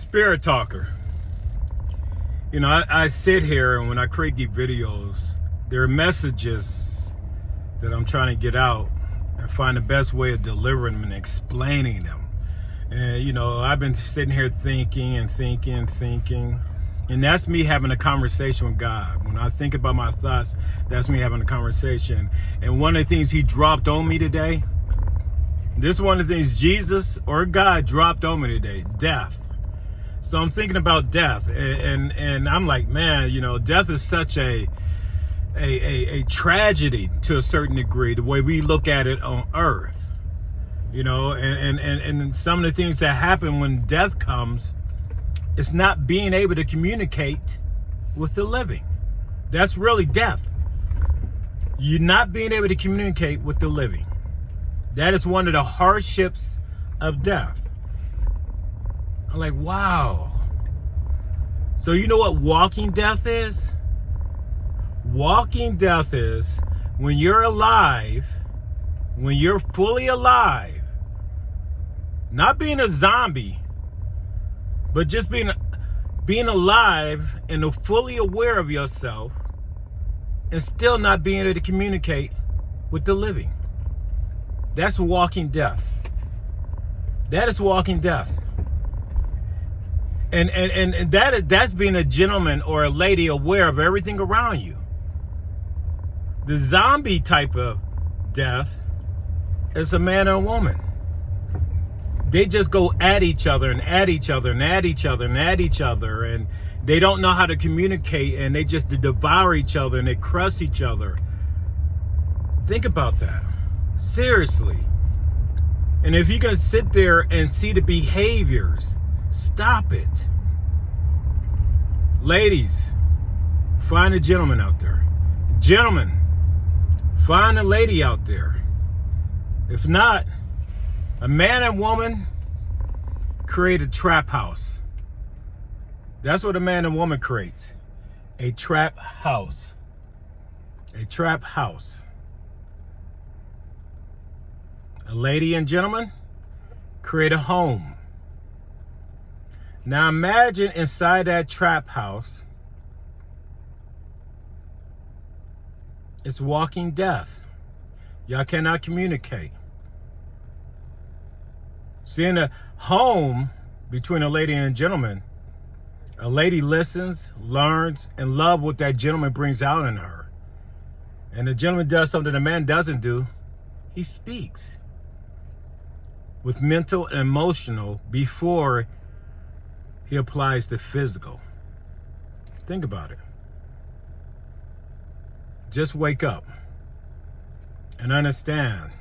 Spirit talker. You know, I sit here and when I create these videos, there are messages that I'm trying to get out and find the best way of delivering them and explaining them. And, you know, I've been sitting here thinking. And that's me having a conversation with God. When I think about my thoughts, that's me having a conversation. And one of the things he dropped on me today, this is one of the things Jesus or God dropped on me today, death. So I'm thinking about death, and I'm like, man, you know, death is such a tragedy to a certain degree, the way we look at it on earth. You know, and some of the things that happen when death comes, it's not being able to communicate with the living. That's really death. You're not being able to communicate with the living. That is one of the hardships of death. I'm like, wow. So you know what walking death is? Walking death is when you're alive, when you're fully alive, not being a zombie, but just being alive and fully aware of yourself and still not being able to communicate with the living. That's walking death. That is walking death. And that's being a gentleman or a lady aware of everything around you. The zombie type of death is a man and a woman. They just go at each other and at each other and at each other and at each other, and they don't know how to communicate, and they just devour each other and they crush each other. Think about that. Seriously. And if you can sit there and see the behaviors, stop it. Ladies, find a gentleman out there. Gentlemen, find a lady out there. If not, a man and woman create a trap house. That's what a man and woman creates. A trap house. A trap house. A lady and gentleman create a home. Now imagine inside that trap house, it's walking death. Y'all cannot communicate. See, in a home between a lady and a gentleman, a lady listens, learns, and loves what that gentleman brings out in her. And the gentleman does something the man doesn't do. He speaks with mental and emotional before he applies the physical. Think about it. Just wake up and understand.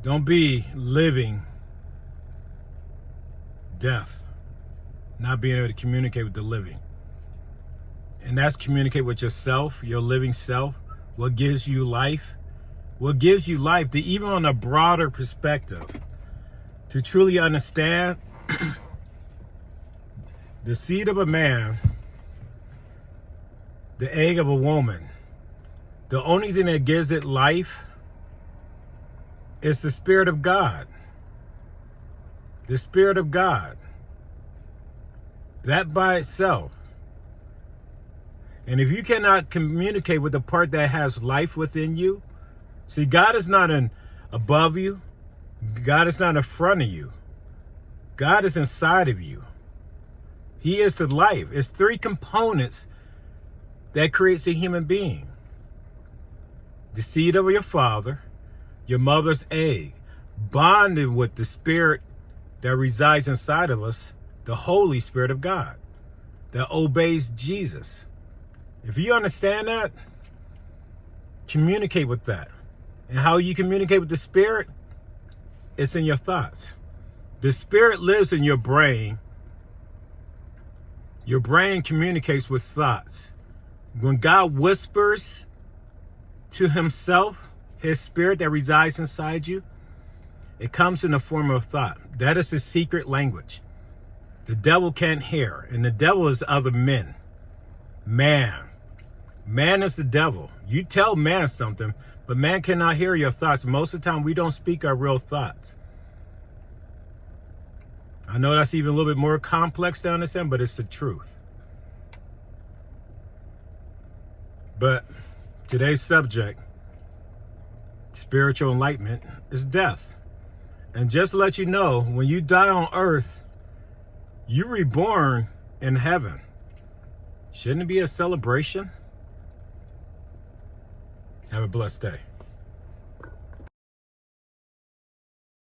Don't be living death, not being able to communicate with the living. And that's communicate with yourself, your living self, what gives you life. What gives you life, even on a broader perspective, to truly understand the seed of a man, the egg of a woman. The only thing that gives it life is the Spirit of God. The Spirit of God. That by itself. And if you cannot communicate with the part that has life within you, see, God is not above you. God is not in front of you. God is inside of you. He is the life. It's three components that creates a human being. The seed of your father, your mother's egg, bonded with the Spirit that resides inside of us, the Holy Spirit of God, that obeys Jesus. If you understand that, communicate with that. And how you communicate with the Spirit, it's in your thoughts. The Spirit lives in your brain. Your brain communicates with thoughts. When God whispers to himself, his Spirit that resides inside you, it comes in the form of thought. That is the secret language. The devil can't hear. And the devil is other men. Man. Man is the devil. You tell man something, but man cannot hear your thoughts. Most of the time, we don't speak our real thoughts. I know that's even a little bit more complex to understand, but it's the truth. But today's subject, spiritual enlightenment, is death. And just to let you know, when you die on earth, you're reborn in heaven. Shouldn't it be a celebration? Have a blessed day.